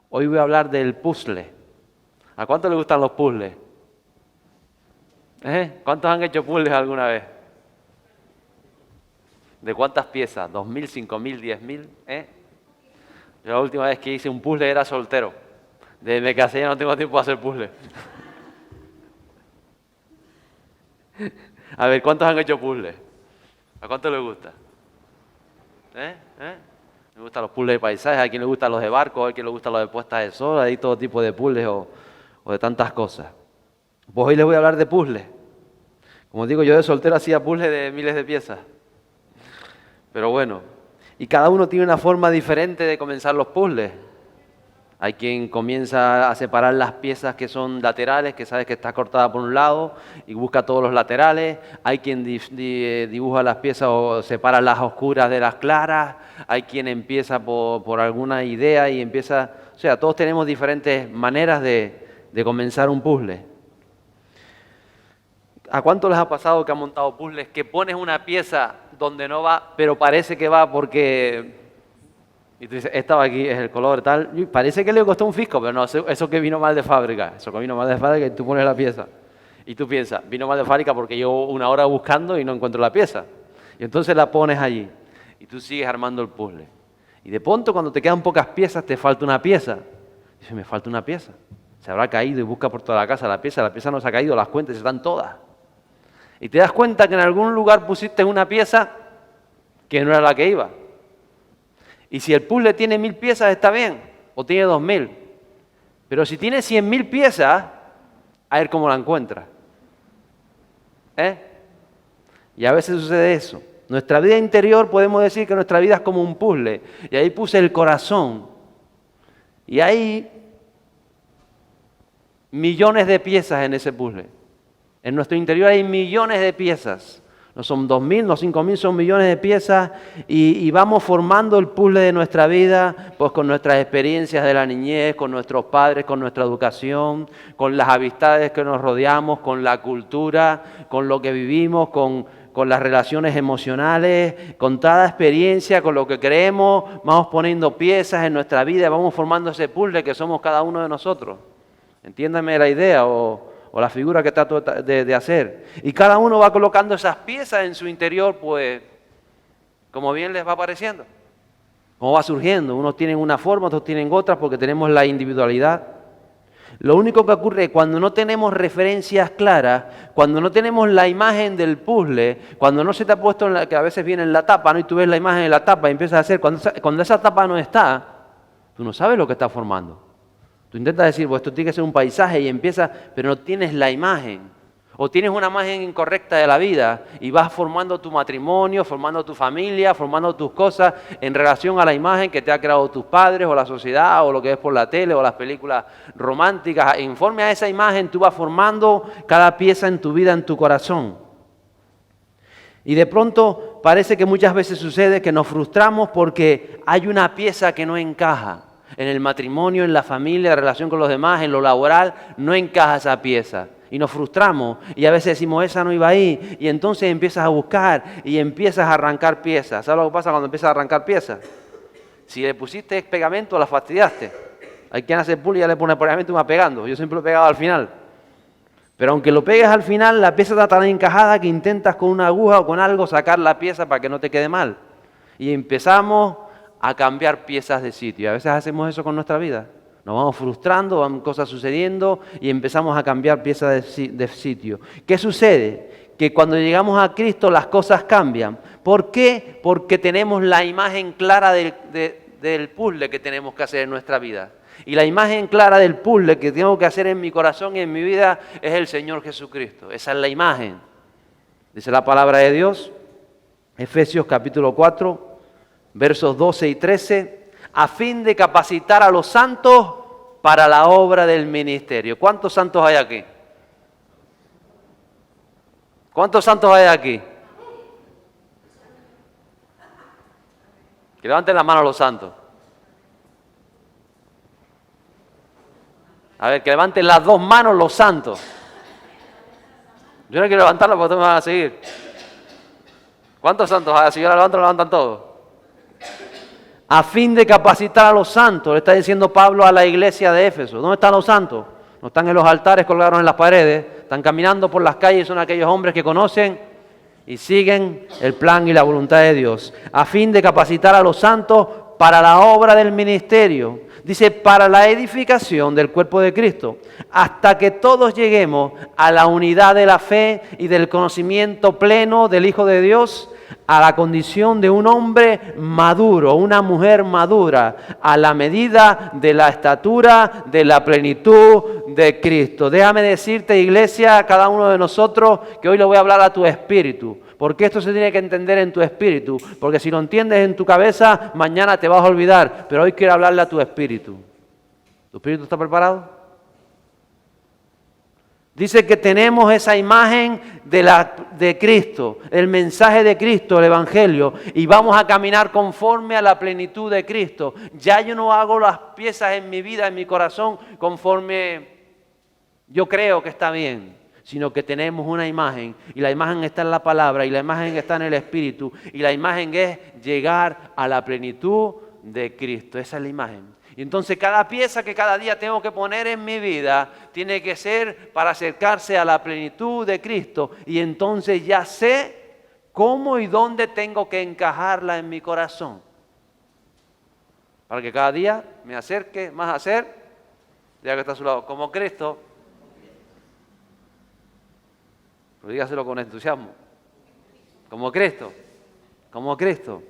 Hoy voy a hablar del puzzle. ¿A cuánto le gustan los puzzles? ¿Cuántos han hecho puzzles alguna vez? ¿De cuántas piezas? ¿2.000, 5.000, 10.000? Yo la última vez que hice un puzzle era soltero. Desde que me casé ya no tengo tiempo de hacer puzzles. A ver, ¿cuántos han hecho puzzles? ¿A cuánto les gusta? Me gustan los puzzles de paisajes, a quien le gustan los de barcos, a quien le gustan los de puestas de sol, hay todo tipo de puzzles o de tantas cosas. Pues hoy les voy a hablar de puzzles. Como digo, yo de soltero hacía puzzles de miles de piezas. Pero bueno, y cada uno tiene una forma diferente de comenzar los puzzles. Hay quien comienza a separar las piezas que son laterales, que sabes que está cortada por un lado y busca todos los laterales. Hay quien dibuja las piezas o separa las oscuras de las claras. Hay quien empieza por alguna idea y empieza... O sea, todos tenemos diferentes maneras de comenzar un puzzle. ¿A cuánto les ha pasado que han montado puzzles que pones una pieza donde no va, pero parece que va porque... Y tú dices, esta va aquí, es el color tal, y parece que le costó un fisco, pero no, eso que vino mal de fábrica, eso que vino mal de fábrica y tú pones la pieza. Y tú piensas, vino mal de fábrica porque llevo una hora buscando y no encuentro la pieza. Y entonces la pones allí y tú sigues armando el puzzle. Y de pronto cuando te quedan pocas piezas, te falta una pieza. Dices, me falta una pieza. Se habrá caído y busca por toda la casa la pieza no se ha caído, las cuentas están todas. Y te das cuenta que en algún lugar pusiste una pieza que no era la que iba. Y si el puzzle tiene 1.000 piezas, está bien, o tiene 2.000. Pero si tiene 100.000 piezas, a ver cómo la encuentra. Y a veces sucede eso. Nuestra vida interior, podemos decir que nuestra vida es como un puzzle. Y ahí puse el corazón. Y hay millones de piezas en ese puzzle. En nuestro interior hay millones de piezas. No son 2.000, no 5.000, son millones de piezas y vamos formando el puzzle de nuestra vida, pues con nuestras experiencias de la niñez, con nuestros padres, con nuestra educación, con las amistades que nos rodeamos, con la cultura, con lo que vivimos, con las relaciones emocionales, con cada experiencia, con lo que creemos, vamos poniendo piezas en nuestra vida, vamos formando ese puzzle que somos cada uno de nosotros. Entiéndame la idea o la figura que trato de hacer. Y cada uno va colocando esas piezas en su interior, pues, como bien les va apareciendo. Como va surgiendo. Unos tienen una forma, otros tienen otras, porque tenemos la individualidad. Lo único que ocurre es cuando no tenemos referencias claras, cuando no tenemos la imagen del puzzle, cuando no se te ha puesto, que a veces viene en la tapa, ¿no? Y tú ves la imagen en la tapa y empiezas a hacer, cuando esa tapa no está, tú no sabes lo que está formando. Tú intentas decir, pues esto tiene que ser un paisaje y empiezas, pero no tienes la imagen. O tienes una imagen incorrecta de la vida y vas formando tu matrimonio, formando tu familia, formando tus cosas en relación a la imagen que te ha creado tus padres o la sociedad o lo que ves por la tele o las películas románticas. Informe a esa imagen tú vas formando cada pieza en tu vida, en tu corazón. Y de pronto parece que muchas veces sucede que nos frustramos porque hay una pieza que no encaja. En el matrimonio, en la familia, en la relación con los demás, en lo laboral, no encaja esa pieza. Y nos frustramos y a veces decimos, esa no iba ahí. Y entonces empiezas a buscar y empiezas a arrancar piezas. ¿Sabes lo que pasa cuando empiezas a arrancar piezas? Si le pusiste pegamento, la fastidiaste. Hay quien hace pull y ya le pone pegamento y va pegando. Yo siempre lo he pegado al final. Pero aunque lo pegues al final, la pieza está tan encajada que intentas con una aguja o con algo sacar la pieza para que no te quede mal. Y empezamos a cambiar piezas de sitio. A veces hacemos eso con nuestra vida. Nos vamos frustrando, van cosas sucediendo y empezamos a cambiar piezas de sitio. ¿Qué sucede? Que cuando llegamos a Cristo las cosas cambian. ¿Por qué? Porque tenemos la imagen clara del puzzle que tenemos que hacer en nuestra vida. Y la imagen clara del puzzle que tengo que hacer en mi corazón y en mi vida es el Señor Jesucristo. Esa es la imagen. Dice la palabra de Dios, Efesios capítulo 4, versos 12 y 13, a fin de capacitar a los santos para la obra del ministerio. ¿Cuántos santos hay aquí? ¿Cuántos santos hay aquí? Que levanten la mano los santos. A ver, que levanten las dos manos los santos. Yo no quiero levantarla porque todos me van a seguir. ¿Cuántos santos hay? Si yo la levanto, lo levantan todos. a fin de capacitar a los santos. Le está diciendo Pablo a la iglesia de Éfeso. ¿Dónde están los santos? No están en los altares colgados en las paredes, están caminando por las calles, son aquellos hombres que conocen y siguen el plan y la voluntad de Dios, a fin de capacitar a los santos para la obra del ministerio. Dice, para la edificación del cuerpo de Cristo, hasta que todos lleguemos a la unidad de la fe y del conocimiento pleno del Hijo de Dios, a la condición de un hombre maduro, una mujer madura, a la medida de la estatura de la plenitud de Cristo. Déjame decirte, iglesia, cada uno de nosotros, que hoy le voy a hablar a tu espíritu. Porque esto se tiene que entender en tu espíritu. Porque si lo entiendes en tu cabeza, mañana te vas a olvidar. Pero hoy quiero hablarle a tu espíritu. ¿Tu espíritu está preparado? Dice que tenemos esa imagen de Cristo, el mensaje de Cristo, el Evangelio, y vamos a caminar conforme a la plenitud de Cristo. Ya yo no hago las piezas en mi vida, en mi corazón, conforme yo creo que está bien, sino que tenemos una imagen, y la imagen está en la palabra, y la imagen está en el Espíritu, y la imagen es llegar a la plenitud de Cristo. Esa es la imagen. Y entonces cada pieza que cada día tengo que poner en mi vida tiene que ser para acercarse a la plenitud de Cristo. Y entonces ya sé cómo y dónde tengo que encajarla en mi corazón. Para que cada día me acerque más a ser, ya que está a su lado, como Cristo. Pero dígaselo con entusiasmo. Como Cristo. Como Cristo.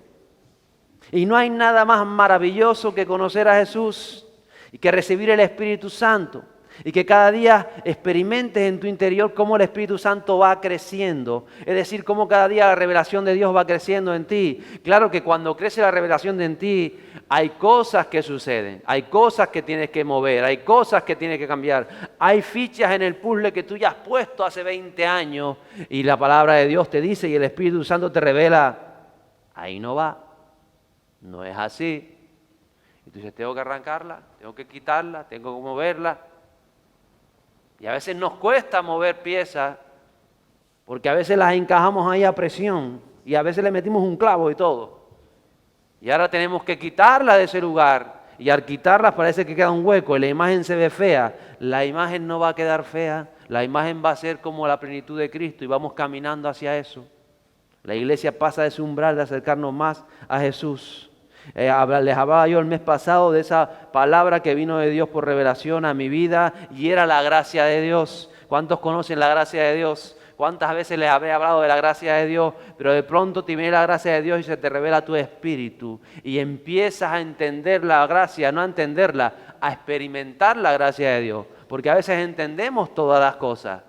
Y no hay nada más maravilloso que conocer a Jesús y que recibir el Espíritu Santo. Y que cada día experimentes en tu interior cómo el Espíritu Santo va creciendo. Es decir, cómo cada día la revelación de Dios va creciendo en ti. Claro que cuando crece la revelación en ti, hay cosas que suceden. Hay cosas que tienes que mover. Hay cosas que tienes que cambiar. Hay fichas en el puzzle que tú ya has puesto hace 20 años. Y la palabra de Dios te dice y el Espíritu Santo te revela, ahí no va. No es así. Y tú dices, tengo que arrancarla, tengo que quitarla, tengo que moverla. Y a veces nos cuesta mover piezas, porque a veces las encajamos ahí a presión, y a veces le metimos un clavo y todo. Y ahora tenemos que quitarla de ese lugar, y al quitarla parece que queda un hueco, y la imagen se ve fea. La imagen no va a quedar fea, la imagen va a ser como la plenitud de Cristo, y vamos caminando hacia eso. La iglesia pasa de ese umbral de acercarnos más a Jesús. Les hablaba yo el mes pasado de esa palabra que vino de Dios por revelación a mi vida y era la gracia de Dios. ¿Cuántos conocen la gracia de Dios? ¿Cuántas veces les habré hablado de la gracia de Dios? Pero de pronto te viene la gracia de Dios y se te revela tu espíritu y empiezas a entender la gracia, no a entenderla, a experimentar la gracia de Dios. Porque a veces entendemos todas las cosas,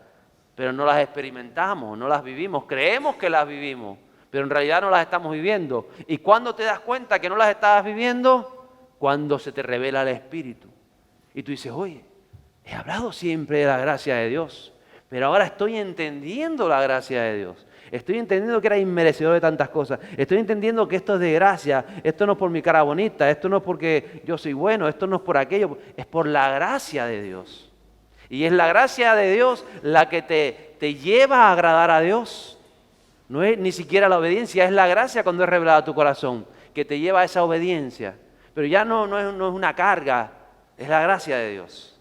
pero no las experimentamos, no las vivimos, creemos que las vivimos. Pero en realidad no las estamos viviendo. ¿Y cuándo te das cuenta que no las estabas viviendo? Cuando se te revela el Espíritu. Y tú dices, oye, he hablado siempre de la gracia de Dios, pero ahora estoy entendiendo la gracia de Dios. Estoy entendiendo que era inmerecedor de tantas cosas. Estoy entendiendo que esto es de gracia. Esto no es por mi cara bonita, esto no es porque yo soy bueno, esto no es por aquello, es por la gracia de Dios. Y es la gracia de Dios la que te lleva a agradar a Dios. No es ni siquiera la obediencia, es la gracia cuando es revelada a tu corazón, que te lleva a esa obediencia. Pero ya no es una carga, es la gracia de Dios.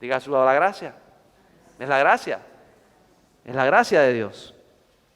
Diga a su lado, la gracia. Es la gracia. Es la gracia de Dios.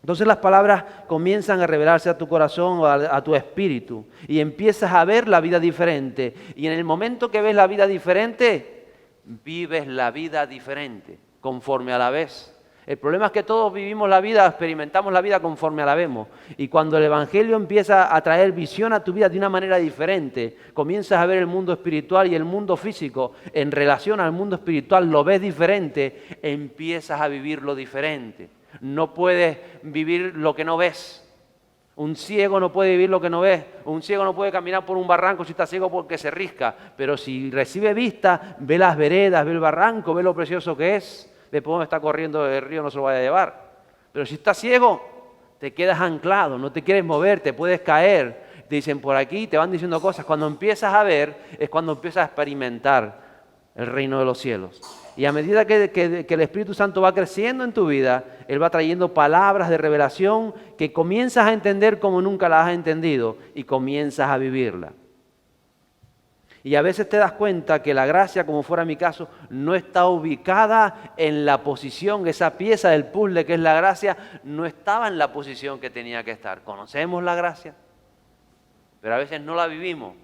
Entonces las palabras comienzan a revelarse a tu corazón o a tu espíritu y empiezas a ver la vida diferente. Y en el momento que ves la vida diferente, vives la vida diferente, conforme a la ves. El problema es que todos vivimos la vida, experimentamos la vida conforme a la vemos. Y cuando el Evangelio empieza a traer visión a tu vida de una manera diferente, comienzas a ver el mundo espiritual y el mundo físico en relación al mundo espiritual, lo ves diferente, empiezas a vivirlo diferente. No puedes vivir lo que no ves. Un ciego no puede vivir lo que no ve. Un ciego no puede caminar por un barranco si está ciego porque se risca. Pero si recibe vista, ve las veredas, ve el barranco, ve lo precioso que es. Después me está corriendo el río, no se lo vaya a llevar. Pero si estás ciego, te quedas anclado, no te quieres mover, te puedes caer. Te dicen por aquí, te van diciendo cosas. Cuando empiezas a ver, es cuando empiezas a experimentar el reino de los cielos. Y a medida que el Espíritu Santo va creciendo en tu vida, Él va trayendo palabras de revelación que comienzas a entender como nunca las has entendido y comienzas a vivirla. Y a veces te das cuenta que la gracia, como fuera mi caso, no está ubicada en la posición, esa pieza del puzzle que es la gracia, no estaba en la posición que tenía que estar. Conocemos la gracia, pero a veces no la vivimos.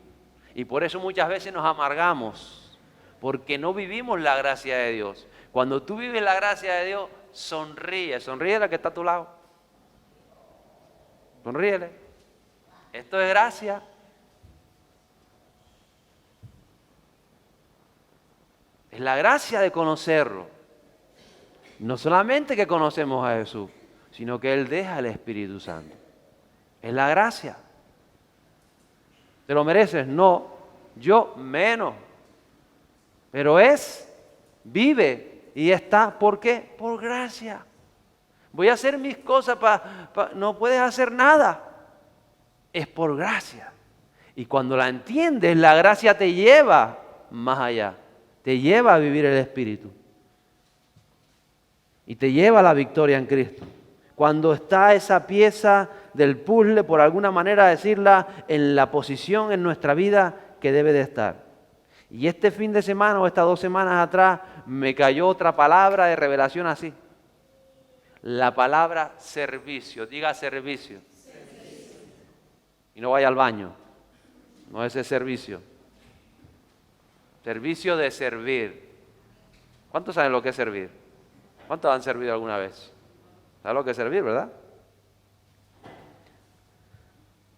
Y por eso muchas veces nos amargamos, porque no vivimos la gracia de Dios. Cuando tú vives la gracia de Dios, sonríe a la que está a tu lado. Sonríele. Esto es gracia. Es la gracia de conocerlo. No solamente que conocemos a Jesús, sino que Él deja el Espíritu Santo. Es la gracia. ¿Te lo mereces? No. Yo menos. Pero vive y está. ¿Por qué? Por gracia. Voy a hacer mis cosas no puedes hacer nada. Es por gracia. Y cuando la entiendes, la gracia te lleva más allá. Te lleva a vivir el Espíritu. Y te lleva a la victoria en Cristo. Cuando está esa pieza del puzzle, por alguna manera decirla, en la posición en nuestra vida que debe de estar. Y este fin de semana o estas 2 semanas atrás me cayó otra palabra de revelación así. La palabra servicio. Diga servicio. Y no vaya al baño. No es ese servicio. Servicio de servir. ¿Cuántos saben lo que es servir? ¿Cuántos han servido alguna vez? ¿Saben lo que es servir, verdad?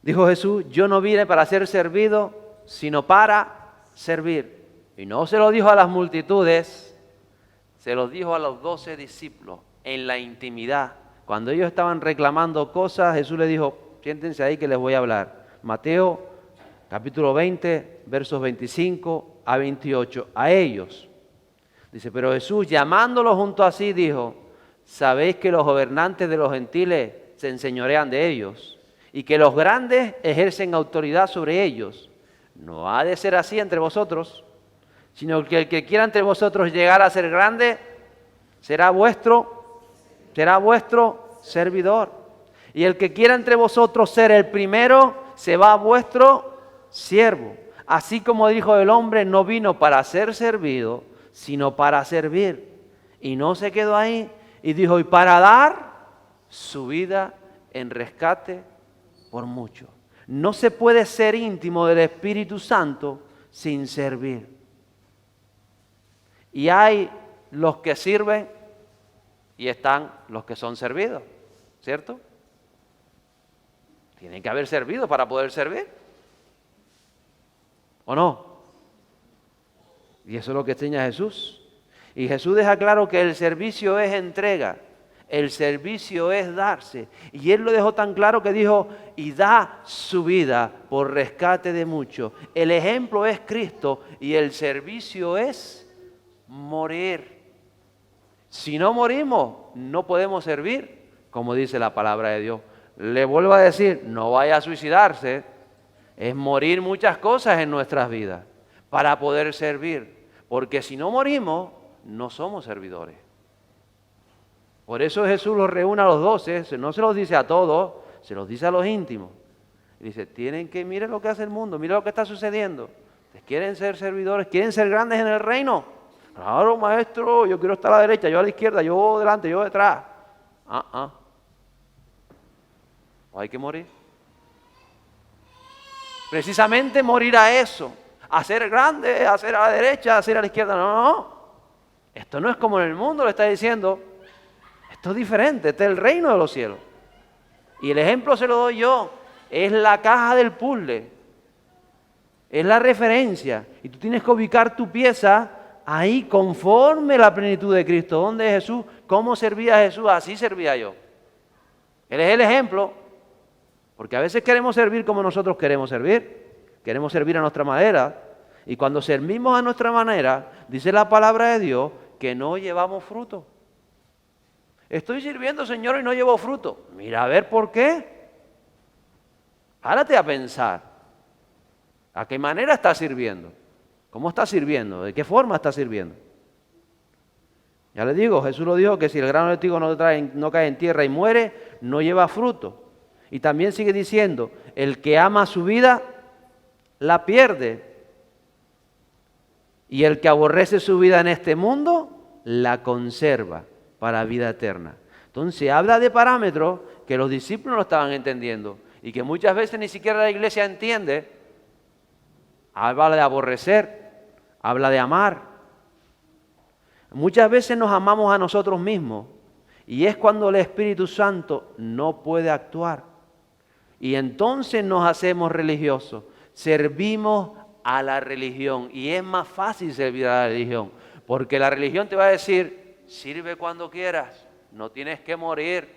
Dijo Jesús, yo no vine para ser servido, sino para servir. Y no se lo dijo a las multitudes, se lo dijo a los 12 discípulos en la intimidad. Cuando ellos estaban reclamando cosas, Jesús les dijo, siéntense ahí que les voy a hablar. Mateo capítulo 20, versos 25 a 28, a ellos. Dice, pero Jesús llamándolos junto a sí dijo, ¿sabéis que los gobernantes de los gentiles se enseñorean de ellos y que los grandes ejercen autoridad sobre ellos? No ha de ser así entre vosotros, sino que el que quiera entre vosotros llegar a ser grande será vuestro servidor. Y el que quiera entre vosotros ser el primero, se va vuestro siervo. Así como dijo el hombre, no vino para ser servido, sino para servir. Y no se quedó ahí. Y dijo, y para dar su vida en rescate por muchos. No se puede ser íntimo del Espíritu Santo sin servir. Y hay los que sirven y están los que son servidos, ¿cierto? Tienen que haber servido para poder servir. ¿O no? Y eso es lo que enseña Jesús. Y Jesús deja claro que el servicio es entrega. El servicio es darse. Y Él lo dejó tan claro que dijo, y da su vida por rescate de muchos. El ejemplo es Cristo y el servicio es morir. Si no morimos, no podemos servir, como dice la palabra de Dios. Le vuelvo a decir, no vaya a suicidarse. Es morir muchas cosas en nuestras vidas para poder servir. Porque si no morimos, no somos servidores. Por eso Jesús los reúne a los 12, no se los dice a todos, se los dice a los íntimos. Y dice, miren lo que hace el mundo, miren lo que está sucediendo. ¿Quieren ser servidores? ¿Quieren ser grandes en el reino? Claro, maestro, yo quiero estar a la derecha, yo a la izquierda, yo delante, yo detrás. O hay que morir. Precisamente morir a eso, a ser grande, a ser a la derecha, a ser a la izquierda. No. Esto no es como en el mundo, le está diciendo. Esto es diferente, este es el reino de los cielos. Y el ejemplo se lo doy yo, es la caja del puzzle, es la referencia. Y tú tienes que ubicar tu pieza ahí conforme la plenitud de Cristo. ¿Dónde es Jesús? ¿Cómo servía Jesús? Así servía yo. Él es el ejemplo, porque a veces queremos servir como nosotros queremos servir a nuestra manera. Y cuando servimos a nuestra manera, dice la palabra de Dios que no llevamos fruto. Estoy sirviendo, Señor, y no llevo fruto. Mira, a ver por qué. Párate a pensar. ¿A qué manera estás sirviendo? ¿Cómo estás sirviendo? ¿De qué forma estás sirviendo? Ya les digo, Jesús lo dijo que si el grano de trigo no cae en tierra y muere, no lleva fruto. Y también sigue diciendo, el que ama su vida, la pierde. Y el que aborrece su vida en este mundo, la conserva para vida eterna. Entonces habla de parámetros que los discípulos no estaban entendiendo y que muchas veces ni siquiera la iglesia entiende. Habla de aborrecer, habla de amar. Muchas veces nos amamos a nosotros mismos y es cuando el Espíritu Santo no puede actuar. Y entonces nos hacemos religiosos, servimos a la religión y es más fácil servir a la religión porque la religión te va a decir, sirve cuando quieras, no tienes que morir,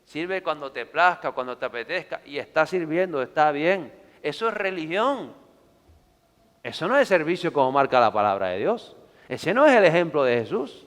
sirve cuando te plazca, cuando te apetezca y está sirviendo, está bien. Eso es religión. Eso no es servicio como marca la palabra de Dios. Ese no es el ejemplo de Jesús.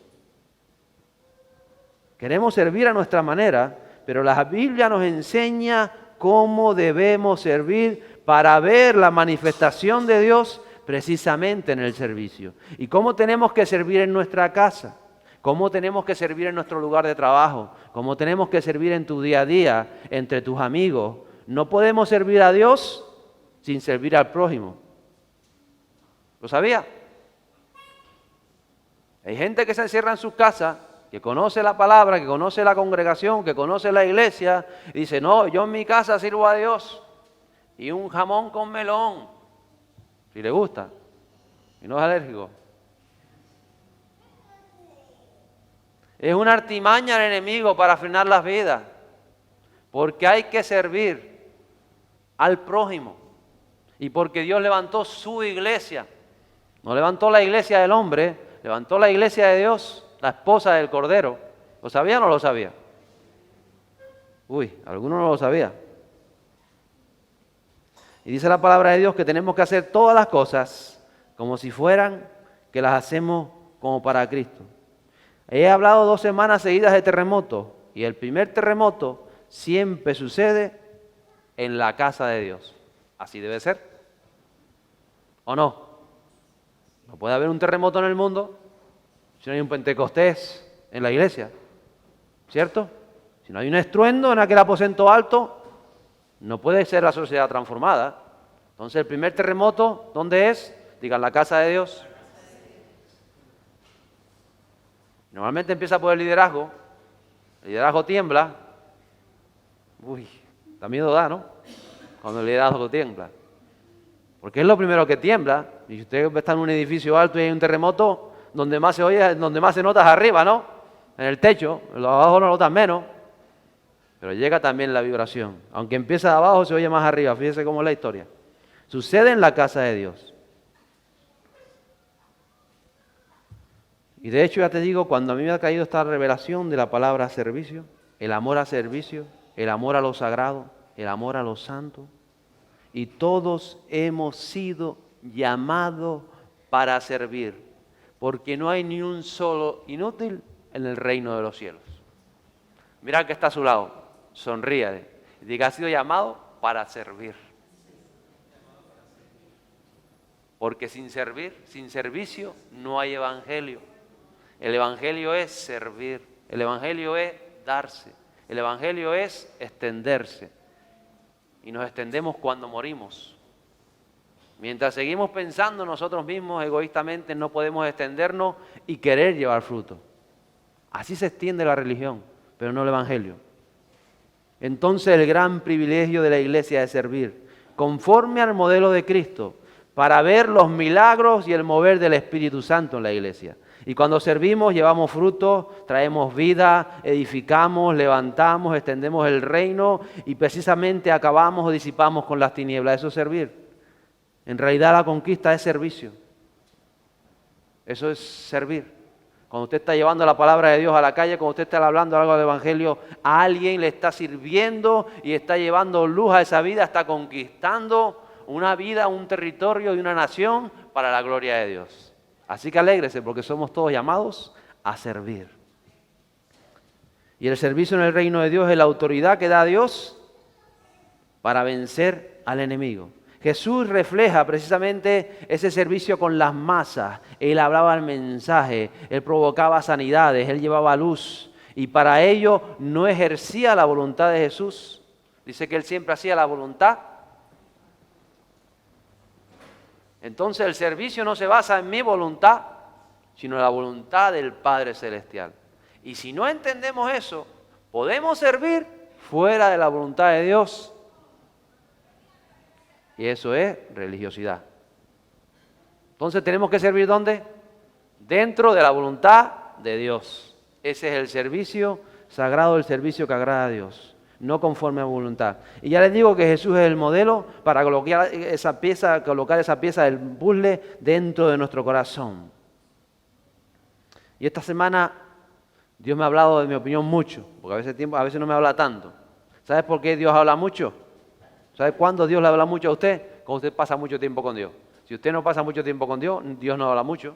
Queremos servir a nuestra manera, pero la Biblia nos enseña cómo debemos servir para ver la manifestación de Dios precisamente en el servicio. Y cómo tenemos que servir en nuestra casa, cómo tenemos que servir en nuestro lugar de trabajo, cómo tenemos que servir en tu día a día, entre tus amigos. No podemos servir a Dios sin servir al prójimo. ¿Lo sabía? Hay gente que se encierra en sus casas, que conoce la palabra, que conoce la congregación, que conoce la iglesia, y dice, no, yo en mi casa sirvo a Dios. Y un jamón con melón, si le gusta, y no es alérgico. Es una artimaña del enemigo para frenar las vidas, porque hay que servir al prójimo, y porque Dios levantó su iglesia. No levantó la iglesia del hombre, levantó la iglesia de Dios, la esposa del Cordero. ¿Lo sabía o no lo sabía? Uy, algunos no lo sabía. Y dice la palabra de Dios que tenemos que hacer todas las cosas como si fueran que las hacemos como para Cristo. He hablado 2 semanas seguidas de terremotos y el primer terremoto siempre sucede en la casa de Dios. Así debe ser. ¿O no? No puede haber un terremoto en el mundo si no hay un Pentecostés en la iglesia, ¿cierto? Si no hay un estruendo en aquel aposento alto, no puede ser la sociedad transformada. Entonces el primer terremoto, ¿dónde es? Digan, la casa de Dios. Normalmente empieza por el liderazgo tiembla. Uy, da miedo da, ¿no? Cuando el liderazgo tiembla. Porque es lo primero que tiembla. Y si usted está en un edificio alto y hay un terremoto, donde más se oye, donde más se nota es arriba, ¿no? En el techo, los de abajo no notan menos. Pero llega también la vibración. Aunque empieza de abajo, se oye más arriba. Fíjese cómo es la historia. Sucede en la casa de Dios. Y de hecho, ya te digo, cuando a mí me ha caído esta revelación de la palabra servicio, el amor a servicio, el amor a lo sagrado, el amor a lo santo, y todos hemos sido llamados para servir, porque no hay ni un solo inútil en el reino de los cielos. Mira al que está a su lado, sonríe, diga, ha sido llamado para servir. Porque sin servir, sin servicio, no hay evangelio. El evangelio es servir, el evangelio es darse, el evangelio es extenderse. Y nos extendemos cuando morimos. Mientras seguimos pensando nosotros mismos egoístamente, no podemos extendernos y querer llevar fruto. Así se extiende la religión, pero no el evangelio. Entonces el gran privilegio de la iglesia es servir, conforme al modelo de Cristo, para ver los milagros y el mover del Espíritu Santo en la iglesia. Y cuando servimos, llevamos fruto, traemos vida, edificamos, levantamos, extendemos el reino y precisamente acabamos o disipamos con las tinieblas. Eso es servir. En realidad la conquista es servicio. Eso es servir. Cuando usted está llevando la palabra de Dios a la calle, cuando usted está hablando algo del evangelio, a alguien le está sirviendo y está llevando luz a esa vida, está conquistando una vida, un territorio y una nación para la gloria de Dios. Así que alégrese porque somos todos llamados a servir. Y el servicio en el reino de Dios es la autoridad que da Dios para vencer al enemigo. Jesús refleja precisamente ese servicio con las masas. Él hablaba el mensaje, Él provocaba sanidades, Él llevaba luz. Y para ello no ejercía la voluntad de Jesús. Dice que Él siempre hacía la voluntad. Entonces el servicio no se basa en mi voluntad, sino en la voluntad del Padre Celestial. Y si no entendemos eso, podemos servir fuera de la voluntad de Dios. Y eso es religiosidad. Entonces tenemos que servir ¿dónde? Dentro de la voluntad de Dios. Ese es el servicio sagrado, el servicio que agrada a Dios, no conforme a voluntad. Y ya les digo que Jesús es el modelo para colocar esa pieza del puzzle dentro de nuestro corazón. Y esta semana Dios me ha hablado, de mi opinión, mucho, porque a veces no me habla tanto. ¿Sabes por qué Dios habla mucho? ¿Sabes cuándo Dios le habla mucho a usted? Cuando usted pasa mucho tiempo con Dios. Si usted no pasa mucho tiempo con Dios, Dios no habla mucho.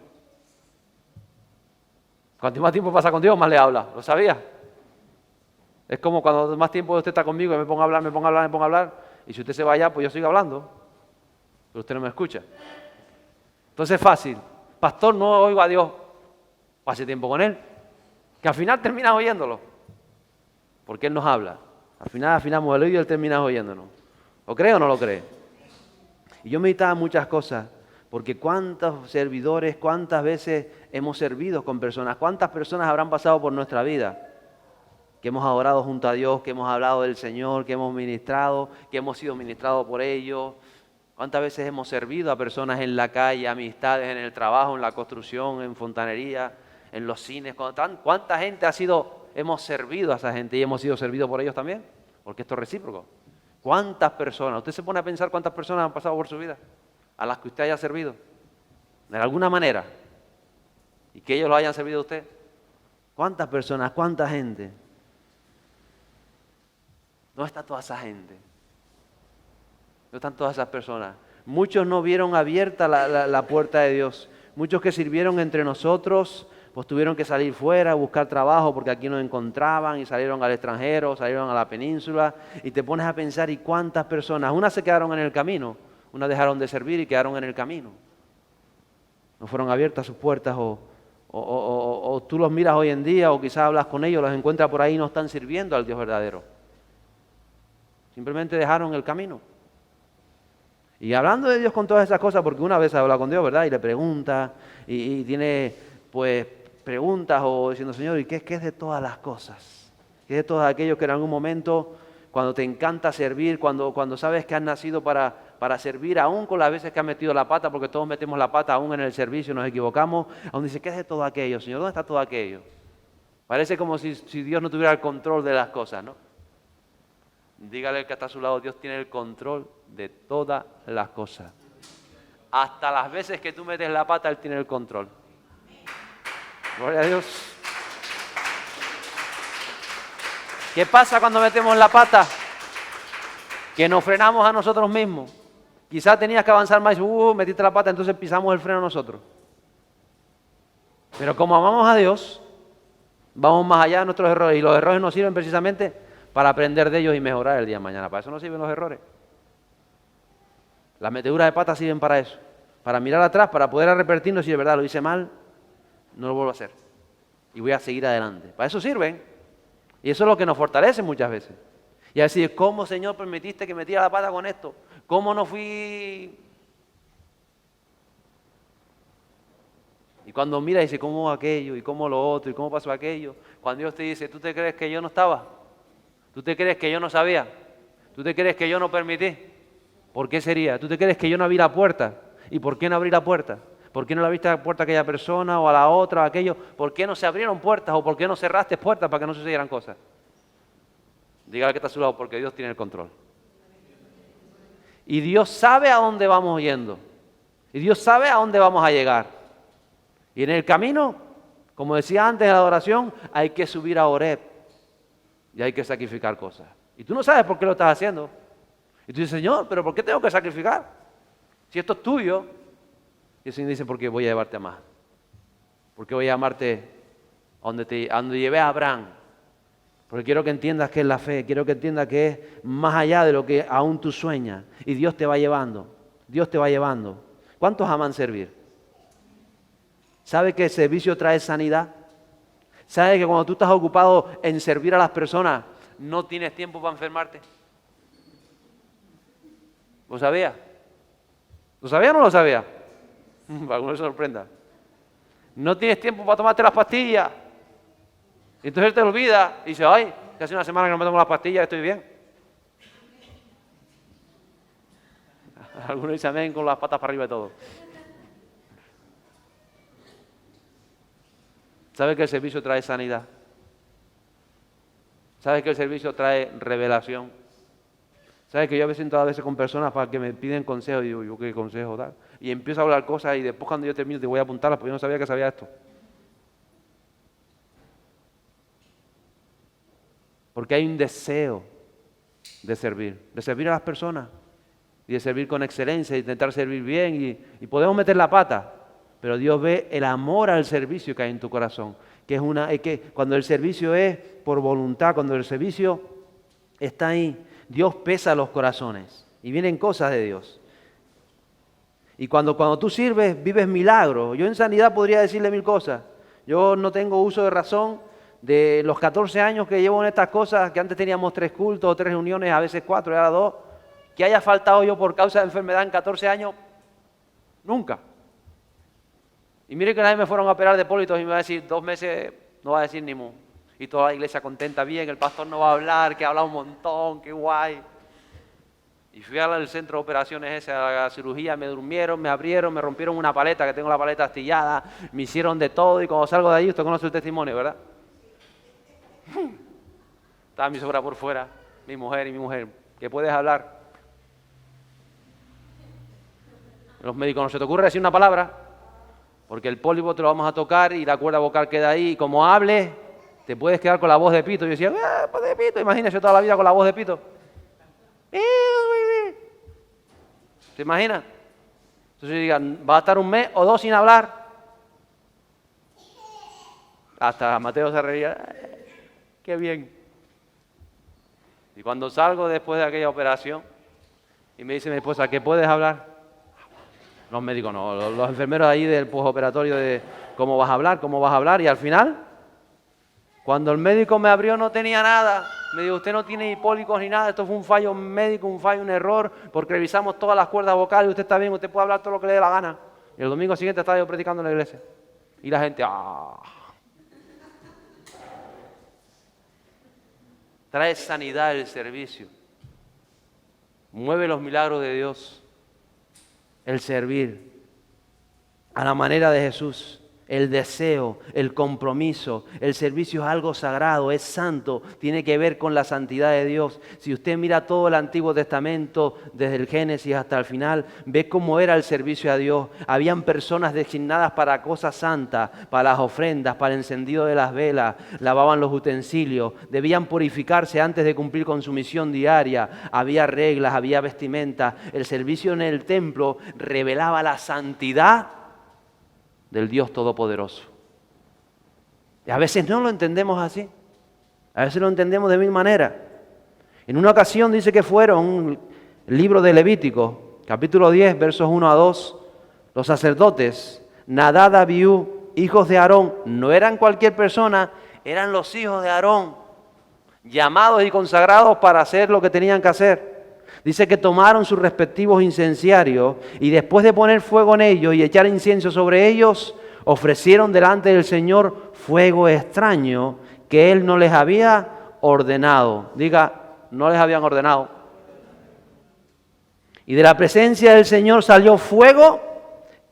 Cuanto más tiempo pasa con Dios, más le habla. ¿Lo sabía? Es como cuando más tiempo usted está conmigo y me pongo a hablar. Y si usted se va allá, pues yo sigo hablando. Pero usted no me escucha. Entonces es fácil. Pastor, no oigo a Dios. Pase tiempo con Él. Que al final terminas oyéndolo. Porque Él nos habla. Al final afinamos el oído y Él termina oyéndonos. ¿Lo cree o no lo cree? Y yo meditaba muchas cosas. Porque cuántos servidores, cuántas veces hemos servido con personas, cuántas personas habrán pasado por nuestra vida, que hemos adorado junto a Dios, que hemos hablado del Señor, que hemos ministrado, que hemos sido ministrados por ellos. Cuántas veces hemos servido a personas en la calle, amistades en el trabajo, en la construcción, en fontanería, en los cines. ¿Cuánta gente hemos servido a esa gente y hemos sido servidos por ellos también? Porque esto es recíproco. ¿Cuántas personas? Usted se pone a pensar cuántas personas han pasado por su vida, a las que usted haya servido, de alguna manera, y que ellos lo hayan servido a usted. ¿Cuántas personas? ¿Cuánta gente? ¿Dónde está toda esa gente? ¿Dónde están todas esas personas? Muchos no vieron abierta la puerta de Dios. Muchos que sirvieron entre nosotros, pues tuvieron que salir fuera a buscar trabajo porque aquí no encontraban y salieron al extranjero, salieron a la península. Y te pones a pensar, ¿y cuántas personas? Unas se quedaron en el camino. Unas dejaron de servir y quedaron en el camino. No fueron abiertas sus puertas o tú los miras hoy en día o quizás hablas con ellos, los encuentras por ahí y no están sirviendo al Dios verdadero. Simplemente dejaron el camino. Y hablando de Dios con todas esas cosas, porque una vez habla con Dios, ¿verdad? Y le pregunta y tiene pues preguntas o diciendo, Señor, ¿y qué es de todas las cosas? ¿Qué es de todos aquellos que en algún momento, cuando te encanta servir, cuando sabes que has nacido para servir, aún con las veces que has metido la pata, porque todos metemos la pata aún en el servicio, nos equivocamos, aún dice, ¿qué es de todo aquello, Señor? ¿Dónde está todo aquello? Parece como si Dios no tuviera el control de las cosas, ¿no? Dígale al que está a su lado, Dios tiene el control de todas las cosas. Hasta las veces que tú metes la pata, Él tiene el control. Gloria a Dios. ¿Qué pasa cuando metemos la pata? Que nos frenamos a nosotros mismos. Quizás tenías que avanzar más, metiste la pata, entonces pisamos el freno nosotros. Pero como amamos a Dios, vamos más allá de nuestros errores. Y los errores nos sirven precisamente para aprender de ellos y mejorar el día de mañana. Para eso nos sirven los errores. Las meteduras de pata sirven para eso. Para mirar atrás, para poder arrepentirnos si de verdad lo hice mal, no lo vuelvo a hacer. Y voy a seguir adelante. Para eso sirven. Y eso es lo que nos fortalece muchas veces. Y a decir, ¿cómo, Señor, permitiste que metiera la pata con esto? ¿Cómo no fui? Y cuando mira y dice, ¿cómo aquello? ¿Y cómo lo otro? ¿Y cómo pasó aquello? Cuando Dios te dice, ¿tú te crees que yo no estaba? ¿Tú te crees que yo no sabía? ¿Tú te crees que yo no permití? ¿Por qué sería? ¿Tú te crees que yo no abrí la puerta? ¿Y por qué no abrí la puerta? ¿Por qué no le abriste la puerta a aquella persona o a la otra o a aquello? ¿Por qué no se abrieron puertas o por qué no cerraste puertas para que no sucedieran cosas? Dígale que está a su lado, porque Dios tiene el control. Y Dios sabe a dónde vamos yendo. Y Dios sabe a dónde vamos a llegar. Y en el camino, como decía antes en la adoración, hay que subir a Horeb. Y hay que sacrificar cosas. Y tú no sabes por qué lo estás haciendo. Y tú dices, Señor, ¿pero por qué tengo que sacrificar? Si esto es tuyo. Y el Señor dice, porque voy a llevarte a más. Porque voy a llamarte a donde llevé a Abraham. Porque quiero que entiendas qué es la fe. Quiero que entiendas que es más allá de lo que aún tú sueñas. Y Dios te va llevando. Dios te va llevando. ¿Cuántos aman servir? ¿Sabe que el servicio trae sanidad? ¿Sabe que cuando tú estás ocupado en servir a las personas, no tienes tiempo para enfermarte? ¿Lo sabía? ¿Lo sabía o no lo sabía? Para que uno se sorprenda. No tienes tiempo para tomarte las pastillas. Y entonces él te olvida y dice, ay, que hace una semana que no me tomo las pastillas, estoy bien. Algunos dicen amén con las patas para arriba y todo. ¿Sabes que el servicio trae sanidad? ¿Sabes que el servicio trae revelación? ¿Sabes que yo me siento a veces con personas para que me piden consejo y digo, ¿yo qué consejo dar? Y empiezo a hablar cosas y después cuando yo termino te voy a apuntarlas porque yo no sabía que sabía esto. Porque hay un deseo de servir a las personas y de servir con excelencia, de intentar servir bien y podemos meter la pata, pero Dios ve el amor al servicio que hay en tu corazón, es que cuando el servicio es por voluntad, cuando el servicio está ahí, Dios pesa los corazones y vienen cosas de Dios. Y cuando tú sirves, vives milagros. Yo en sanidad podría decirle mil cosas. Yo no tengo uso de razón. De los 14 años que llevo en estas cosas, que antes teníamos 3 cultos, 3 reuniones, a veces 4 y ahora 2, que haya faltado yo por causa de enfermedad en 14 años, nunca. Y mire que una vez me fueron a operar de pólitos y me va a decir 2 meses, no va a decir ni mu. Y toda la iglesia contenta, bien, el pastor no va a hablar, que habla un montón, qué guay. Y fui al centro de operaciones ese, a la cirugía, me durmieron, me abrieron, me rompieron una paleta, que tengo la paleta astillada, me hicieron de todo y cuando salgo de ahí, usted conoce el testimonio, ¿verdad? Estaba mi suegra por fuera, mi mujer, ¿qué puedes hablar? Los médicos, no se te ocurre decir una palabra, porque el pólipo te lo vamos a tocar y la cuerda vocal queda ahí, y como hables, te puedes quedar con la voz de pito. Yo decía, pues de pito, imagínese toda la vida con la voz de pito. ¿Se imagina? Entonces digan, va a estar 1 mes o 2 sin hablar. Hasta Mateo se reía, qué bien. Y cuando salgo después de aquella operación, y me dice mi esposa, ¿qué puedes hablar? Los médicos no, los enfermeros ahí del postoperatorio de cómo vas a hablar, y al final, cuando el médico me abrió no tenía nada. Me dijo, usted no tiene hipólicos ni nada, esto fue un fallo médico, un error, porque revisamos todas las cuerdas vocales, usted está bien, usted puede hablar todo lo que le dé la gana. Y el domingo siguiente estaba yo predicando en la iglesia. Y la gente, Trae sanidad el servicio. Mueve los milagros de Dios. El servir. A la manera de Jesús. El deseo, el compromiso, el servicio es algo sagrado, es santo, tiene que ver con la santidad de Dios. Si usted mira todo el Antiguo Testamento, desde el Génesis hasta el final, ve cómo era el servicio a Dios. Habían personas designadas para cosas santas, para las ofrendas, para el encendido de las velas, lavaban los utensilios, debían purificarse antes de cumplir con su misión diaria. Había reglas, había vestimenta. El servicio en el templo revelaba la santidad del Dios Todopoderoso. Y a veces no lo entendemos así. A veces lo entendemos de mil maneras. En una ocasión dice que fueron, el libro de Levítico, capítulo 10, versos 1 a 2, los sacerdotes, Nadab, Abiú, hijos de Aarón, no eran cualquier persona, eran los hijos de Aarón, llamados y consagrados para hacer lo que tenían que hacer. Dice que tomaron sus respectivos incenciarios y después de poner fuego en ellos y echar incienso sobre ellos, ofrecieron delante del Señor fuego extraño que Él no les había ordenado. Diga, no les habían ordenado. Y de la presencia del Señor salió fuego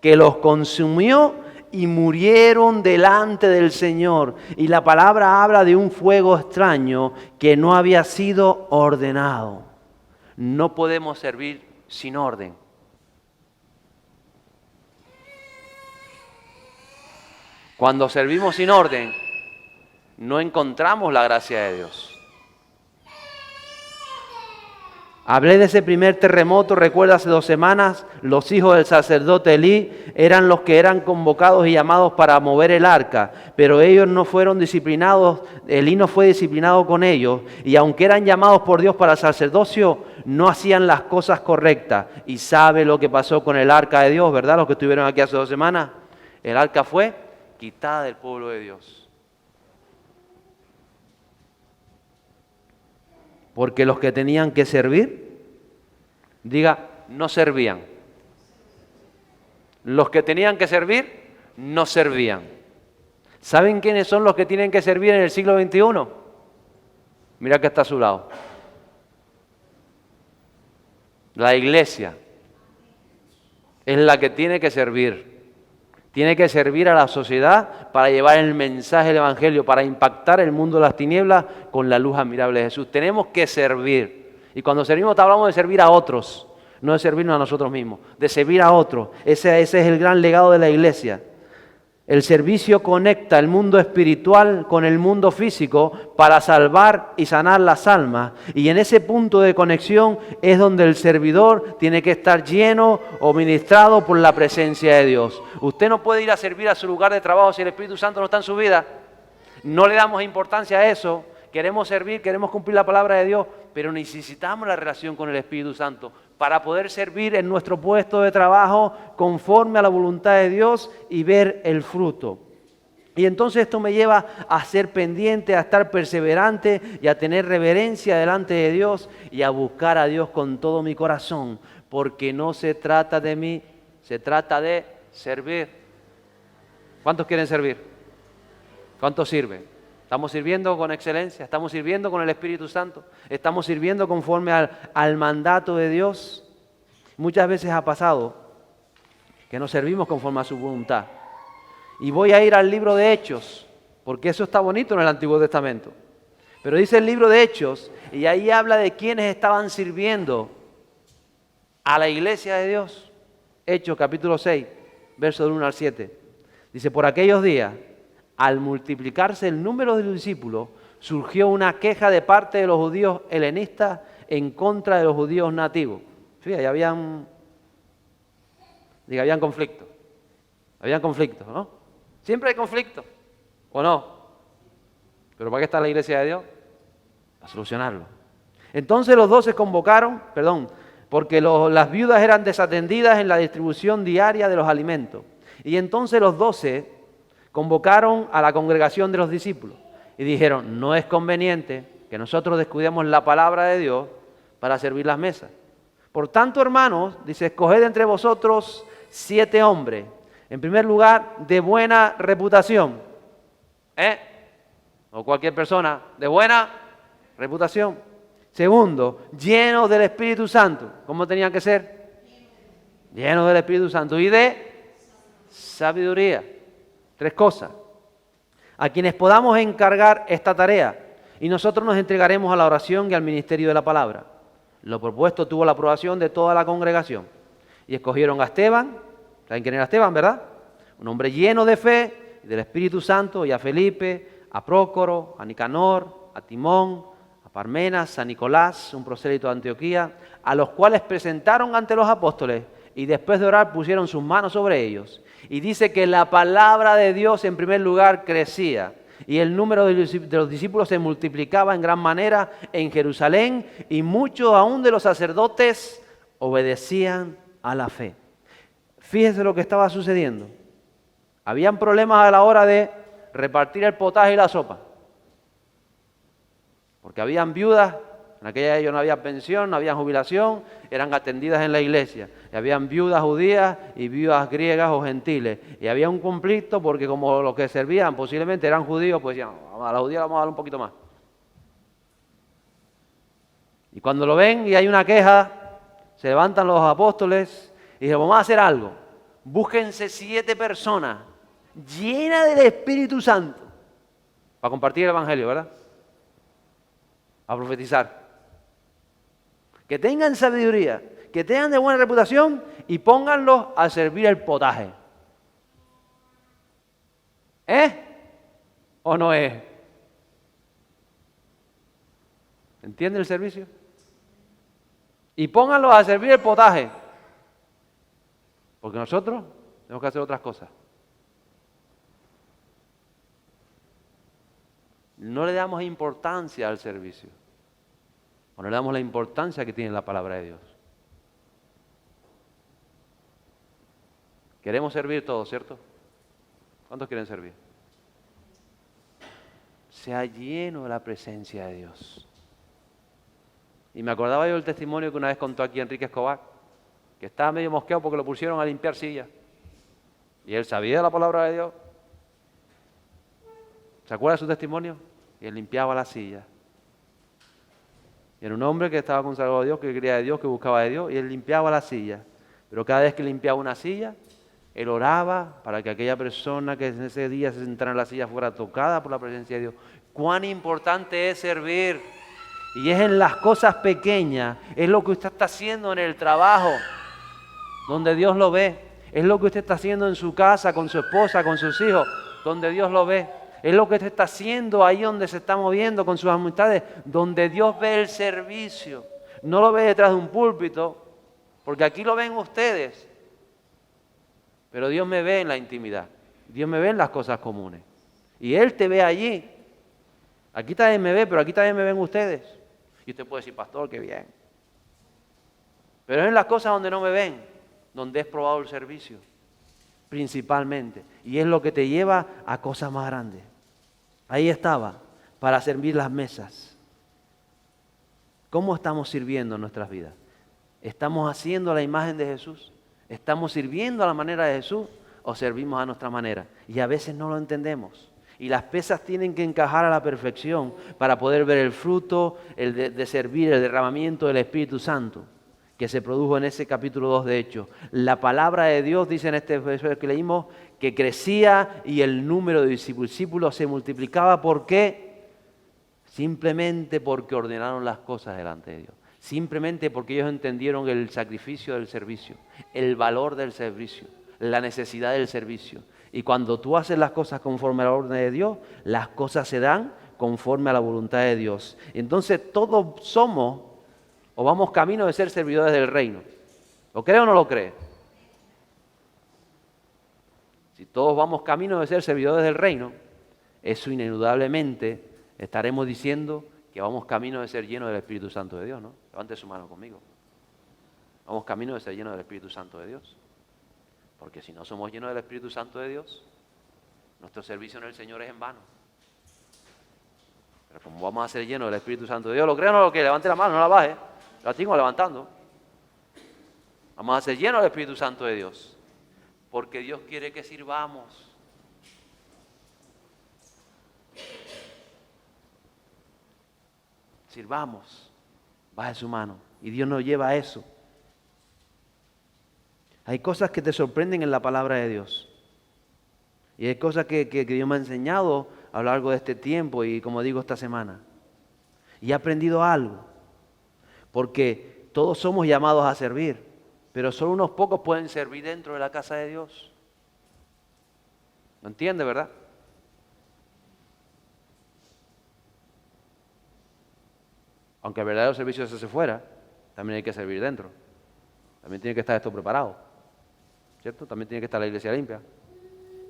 que los consumió y murieron delante del Señor. Y la palabra habla de un fuego extraño que no había sido ordenado. No podemos servir sin orden. Cuando servimos sin orden, no encontramos la gracia de Dios. Hablé de ese primer terremoto, recuerda, hace 2 semanas, los hijos del sacerdote Elí eran los que eran convocados y llamados para mover el arca, pero ellos no fueron disciplinados, Elí no fue disciplinado con ellos, y aunque eran llamados por Dios para el sacerdocio, no hacían las cosas correctas. Y sabe lo que pasó con el arca de Dios, ¿verdad? Los que estuvieron aquí hace 2 semanas, el arca fue quitada del pueblo de Dios. Porque los que tenían que servir, diga, no servían. Los que tenían que servir, no servían. ¿Saben quiénes son los que tienen que servir en el siglo XXI? Mira que está a su lado. La iglesia es la que tiene que servir. Tiene que servir a la sociedad para llevar el mensaje del Evangelio, para impactar el mundo de las tinieblas con la luz admirable de Jesús. Tenemos que servir. Y cuando servimos hablamos de servir a otros, no de servirnos a nosotros mismos, de servir a otros. Ese es el gran legado de la iglesia. El servicio conecta el mundo espiritual con el mundo físico para salvar y sanar las almas. Y en ese punto de conexión es donde el servidor tiene que estar lleno o ministrado por la presencia de Dios. Usted no puede ir a servir a su lugar de trabajo si el Espíritu Santo no está en su vida. No le damos importancia a eso. Queremos servir, queremos cumplir la palabra de Dios, pero necesitamos la relación con el Espíritu Santo para poder servir en nuestro puesto de trabajo conforme a la voluntad de Dios y ver el fruto. Y entonces esto me lleva a ser pendiente, a estar perseverante y a tener reverencia delante de Dios y a buscar a Dios con todo mi corazón, porque no se trata de mí, se trata de servir. ¿Cuántos quieren servir? ¿Cuántos sirven? ¿Estamos sirviendo con excelencia? ¿Estamos sirviendo con el Espíritu Santo? ¿Estamos sirviendo conforme al mandato de Dios? Muchas veces ha pasado que no servimos conforme a su voluntad. Y voy a ir al libro de Hechos, porque eso está bonito en el Antiguo Testamento. Pero dice el libro de Hechos, y ahí habla de quienes estaban sirviendo a la iglesia de Dios. Hechos capítulo 6, versos del 1 al 7. Dice, por aquellos días, al multiplicarse el número de los discípulos, surgió una queja de parte de los judíos helenistas en contra de los judíos nativos. Fíjate, habían conflictos. Habían conflictos, ¿no? Siempre hay conflictos, ¿o no? ¿Pero para qué está la iglesia de Dios? Para solucionarlo. Entonces los 12 convocaron, porque las viudas eran desatendidas en la distribución diaria de los alimentos. Y entonces los 12 convocaron a la congregación de los discípulos y dijeron, no es conveniente que nosotros descuidemos la palabra de Dios para servir las mesas. Por tanto, hermanos, dice, escoged entre vosotros 7 hombres, en primer lugar, de buena reputación. O cualquier persona de buena reputación. Segundo, llenos del Espíritu Santo. ¿Cómo tenían que ser? Llenos del Espíritu Santo y de sabiduría. 3 cosas. A quienes podamos encargar esta tarea y nosotros nos entregaremos a la oración y al ministerio de la palabra. Lo propuesto tuvo la aprobación de toda la congregación. Y escogieron a Esteban, ¿saben quién era Esteban, verdad? Un hombre lleno de fe y del Espíritu Santo, y a Felipe, a Prócoro, a Nicanor, a Timón, a Parmenas, a Nicolás, un prosélito de Antioquía, a los cuales presentaron ante los apóstoles y después de orar pusieron sus manos sobre ellos. Y dice que la palabra de Dios en primer lugar crecía y el número de los discípulos se multiplicaba en gran manera en Jerusalén y muchos aún de los sacerdotes obedecían a la fe. Fíjese lo que estaba sucediendo. Habían problemas a la hora de repartir el potaje y la sopa. Porque habían viudas, en aquella de ellos no había pensión, no había jubilación, eran atendidas en la iglesia. Y habían viudas judías y viudas griegas o gentiles. Y había un conflicto porque como los que servían posiblemente eran judíos, pues decían, a la judía le vamos a dar un poquito más. Y cuando lo ven y hay una queja, se levantan los apóstoles y dicen, vamos a hacer algo. Búsquense 7 personas llenas del Espíritu Santo para compartir el Evangelio, ¿verdad? A profetizar. Que tengan sabiduría, que tengan de buena reputación y pónganlos a servir el potaje. ¿O no es? ¿Entiende el servicio? Y pónganlos a servir el potaje. Porque nosotros tenemos que hacer otras cosas. No le damos importancia al servicio. O no le damos la importancia que tiene la palabra de Dios. Queremos servir todos, ¿cierto? ¿Cuántos quieren servir? Sea lleno de la presencia de Dios. Y me acordaba yo del testimonio que una vez contó aquí Enrique Escobar, que estaba medio mosqueado porque lo pusieron a limpiar sillas. Y él sabía la palabra de Dios. ¿Se acuerda de su testimonio? Y él limpiaba la silla. Y era un hombre que estaba consagrado a Dios, que quería de Dios, que buscaba de Dios, y él limpiaba la silla. Pero cada vez que limpiaba una silla, él oraba para que aquella persona que en ese día se sentara en la silla fuera tocada por la presencia de Dios. Cuán importante es servir. Y es en las cosas pequeñas, es lo que usted está haciendo en el trabajo, donde Dios lo ve. Es lo que usted está haciendo en su casa, con su esposa, con sus hijos, donde Dios lo ve. Es lo que usted está haciendo ahí donde se está moviendo con sus amistades, donde Dios ve el servicio. No lo ve detrás de un púlpito, porque aquí lo ven ustedes. Pero Dios me ve en la intimidad. Dios me ve en las cosas comunes. Y Él te ve allí. Aquí también me ve, pero aquí también me ven ustedes. Y usted puede decir, pastor, qué bien. Pero es en las cosas donde no me ven, donde es probado el servicio, principalmente. Y es lo que te lleva a cosas más grandes. Ahí estaba, para servir las mesas. ¿Cómo estamos sirviendo en nuestras vidas? ¿Estamos haciendo la imagen de Jesús? ¿Estamos sirviendo a la manera de Jesús o servimos a nuestra manera? Y a veces no lo entendemos. Y las pesas tienen que encajar a la perfección para poder ver el fruto de servir, el derramamiento del Espíritu Santo que se produjo en ese capítulo 2 de Hechos. La palabra de Dios, dice en este verso que leímos, que crecía y el número de discípulos se multiplicaba. ¿Por qué? Simplemente porque ordenaron las cosas delante de Dios. Simplemente porque ellos entendieron el sacrificio del servicio, el valor del servicio, la necesidad del servicio. Y cuando tú haces las cosas conforme a la orden de Dios, las cosas se dan conforme a la voluntad de Dios. Entonces todos somos o vamos camino de ser servidores del reino. ¿Lo cree o no lo cree? Si todos vamos camino de ser servidores del reino, eso ineludablemente estaremos diciendo que vamos camino de ser llenos del Espíritu Santo de Dios, ¿no? Levante su mano conmigo. Vamos camino de ser llenos del Espíritu Santo de Dios. Porque si no somos llenos del Espíritu Santo de Dios, nuestro servicio en el Señor es en vano. Pero como vamos a ser llenos del Espíritu Santo de Dios, ¿lo cree o no lo cree? Levante la mano, no la baje. La tengo levantando. Vamos a ser llenos del Espíritu Santo de Dios. Porque Dios quiere que sirvamos. Sirvamos. Baje su mano. Y Dios nos lleva a eso. Hay cosas que te sorprenden en la palabra de Dios. Y hay cosas que Dios me ha enseñado a lo largo de este tiempo y como digo esta semana. Y he aprendido algo. Porque todos somos llamados a servir. Pero solo unos pocos pueden servir dentro de la casa de Dios. ¿Lo entiende, verdad? Aunque el verdadero servicio se hace fuera, también hay que servir dentro. También tiene que estar esto preparado. ¿Cierto? También tiene que estar la iglesia limpia.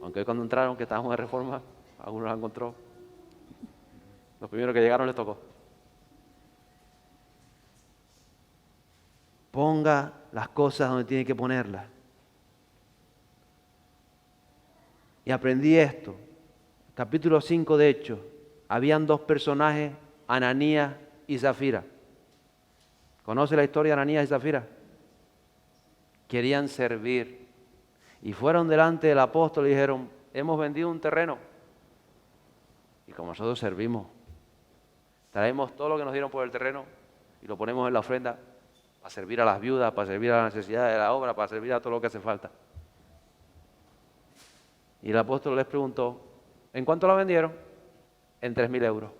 Aunque hoy cuando entraron, que estábamos en reforma, algunos la encontró. Los primeros que llegaron les tocó. Ponga las cosas donde tiene que ponerlas. Y aprendí esto. Capítulo 5 de Hechos. Habían dos personajes, Ananías y Zafira. ¿Conoce la historia de Ananías y Zafira? Querían servir. Y fueron delante del apóstol y dijeron, hemos vendido un terreno. Y como nosotros servimos, traemos todo lo que nos dieron por el terreno y lo ponemos en la ofrenda para servir a las viudas, para servir a las necesidades de la obra, para servir a todo lo que hace falta. Y el apóstol les preguntó, ¿en cuánto la vendieron? En 3.000 euros.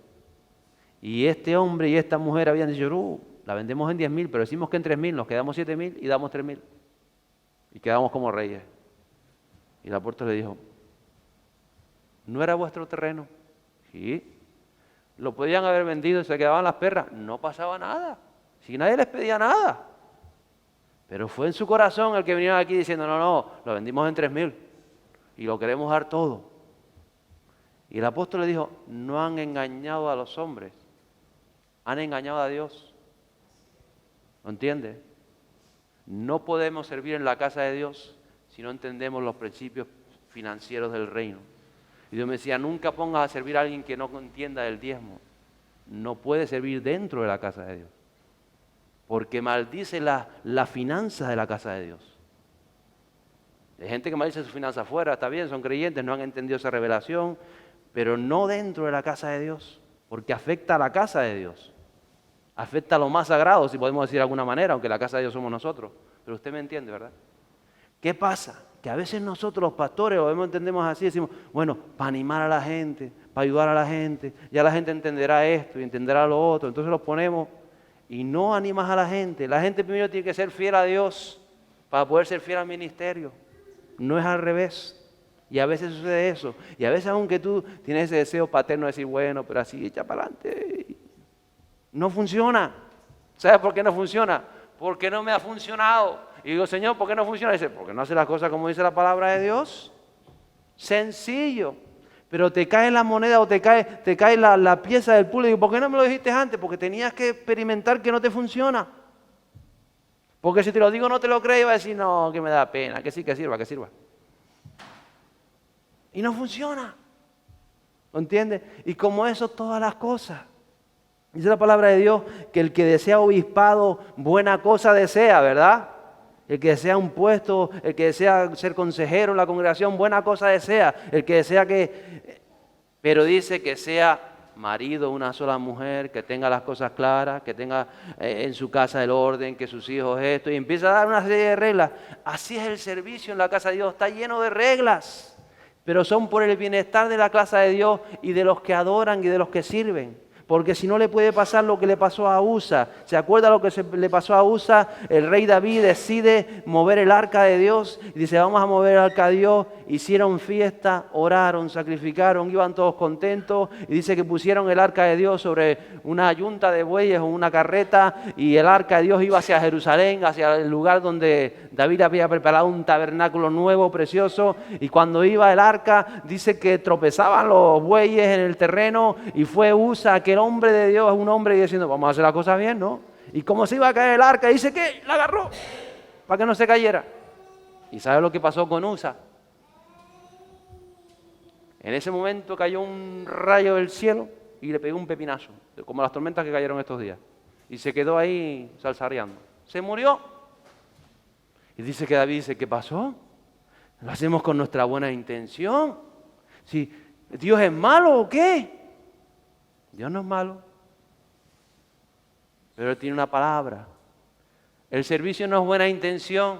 Y este hombre y esta mujer habían dicho, la vendemos en 10.000, pero decimos que en 3.000, nos quedamos 7.000 y damos 3.000. Y quedamos como reyes. Y el apóstol le dijo, ¿no era vuestro terreno? Sí. Lo podían haber vendido y se quedaban las perras. No pasaba nada. Si nadie les pedía nada. Pero fue en su corazón el que vinieron aquí diciendo, no, lo vendimos en 3.000 y lo queremos dar todo. Y el apóstol le dijo, no han engañado a los hombres, han engañado a Dios. ¿Lo entiende? No podemos servir en la casa de Dios si no entendemos los principios financieros del reino. Y Dios me decía, nunca pongas a servir a alguien que no entienda el diezmo. No puede servir dentro de la casa de Dios. Porque maldice la finanza de la casa de Dios. Hay gente que maldice sus finanzas afuera, está bien, son creyentes, no han entendido esa revelación, pero no dentro de la casa de Dios, porque afecta a la casa de Dios. Afecta a lo más sagrado, si podemos decir de alguna manera, aunque la casa de Dios somos nosotros. Pero usted me entiende, ¿verdad? ¿Qué pasa? Que a veces nosotros los pastores lo entendemos así, decimos, bueno, para animar a la gente, para ayudar a la gente, ya la gente entenderá esto y entenderá lo otro. Entonces los ponemos y no animas a la gente. La gente primero tiene que ser fiel a Dios para poder ser fiel al ministerio. No es al revés. Y a veces sucede eso. Y a veces aunque tú tienes ese deseo paterno de decir, bueno, pero así, echa para adelante. No funciona. ¿Sabes por qué no funciona? Porque no me ha funcionado. Y digo, Señor, ¿por qué no funciona? Y dice, porque no hace las cosas como dice la palabra de Dios. Sencillo. Pero te cae la moneda o te cae la pieza del puzzle. Y digo, ¿por qué no me lo dijiste antes? Porque tenías que experimentar que no te funciona. Porque si te lo digo no te lo crees y vas a decir, no, que me da pena, que sí, que sirva, que sirva. Y no funciona. ¿Lo entiendes? Y como eso, todas las cosas. Dice la palabra de Dios que el que desea obispado, buena cosa desea, ¿verdad? El que desea un puesto, el que desea ser consejero en la congregación, buena cosa desea. El que desea que... Pero dice que sea marido, una sola mujer, que tenga las cosas claras, que tenga en su casa el orden, que sus hijos esto, y empieza a dar una serie de reglas. Así es el servicio en la casa de Dios, está lleno de reglas, pero son por el bienestar de la casa de Dios y de los que adoran y de los que sirven. Porque si no le puede pasar lo que le pasó a Usa. ¿Se acuerda lo que le pasó a Usa? El rey David decide mover el arca de Dios. Y dice, vamos a mover el arca de Dios. Hicieron fiesta, oraron, sacrificaron, iban todos contentos. Y dice que pusieron el arca de Dios sobre una yunta de bueyes o una carreta. Y el arca de Dios iba hacia Jerusalén, hacia el lugar donde David había preparado un tabernáculo nuevo, precioso. Y cuando iba el arca, dice que tropezaban los bueyes en el terreno. Y fue Usa, aquel hombre de Dios, un hombre diciendo, vamos a hacer las cosas bien, ¿no? Y como se iba a caer el arca, dice que la agarró para que no se cayera. ¿Y sabe lo que pasó con Usa? En ese momento cayó un rayo del cielo y le pegó un pepinazo, como las tormentas que cayeron estos días. Y se quedó ahí salsareando. Se murió. Y dice que David dice, ¿qué pasó? ¿Lo hacemos con nuestra buena intención? Si ¿Dios es malo o qué? Dios no es malo, pero Él tiene una palabra. El servicio no es buena intención,